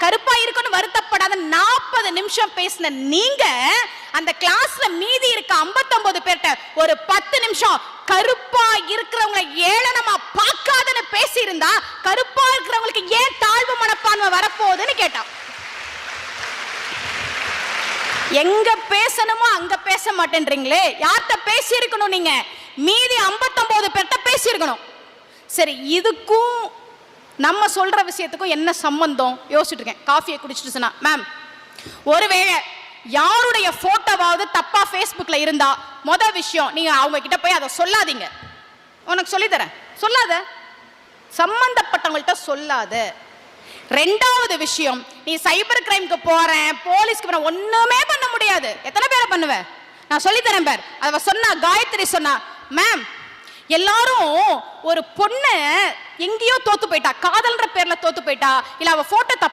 கருப்பா இருக்குன்னு வருத்தப்படாத 40 நிமிஷம் பேசின நீங்க அந்த கிளாஸ்ல மீதி இருக்க 59 பேர்ட்ட ஒரு 10 நிமிஷம் கருப்பா இருக்கிறவங்களை ஏளனமா பார்க்காதன்னு பேசி இருந்தா கருப்பா இருக்கிறவங்களுக்கு ஏன் தாழ்வு மனப்பான்மை வரப்போகுதுன்னு கேட்டான். எங்க பேசணுமோ அங்க பேச மாட்டேன்றீங்களே. யார்கிட்ட பேசி இருக்கணும்? நீங்க மீதி 59 பேர்ட்ட பேசி இருக்கணும். சரி, இதுக்கும் நம்ம சொல்ற விஷயத்துக்கும் என்ன சம்பந்தம் யோசிச்சுட்டு இருக்கேன். காஃபியை குடிச்சிட்டு சொன்னா, மேம் ஒருவேளை யாருடைய போட்டோவாவது தப்பா ஃபேஸ்புக்ல இருந்தா முதல் விஷயம் நீங்க அவங்க கிட்ட போய் அதை சொல்லாதீங்க. உனக்கு சொல்லித்தரேன், சொல்லாத, சம்பந்தப்பட்டவங்கள்ட்ட சொல்லாத. ரெண்டாவது விஷயம், நீ சைபர் கிரைம்க்கு போறேன், போலீஸ்க்கு போறேன், ஒண்ணுமே பண்ண முடியாது. எத்தனை பேரை பண்ணுவ? நான் சொல்லித்தரேன் பேர். அவ சொன்னா, காயத்ரி சொன்னா, மேம் எல்லாரும் ஒரு பொண்ணு எங்கேயோ தோத்து போயிட்டா, காதல்ன்ற பேர்ல தோத்து போயிட்டா, இல்ல அவ போட்டோ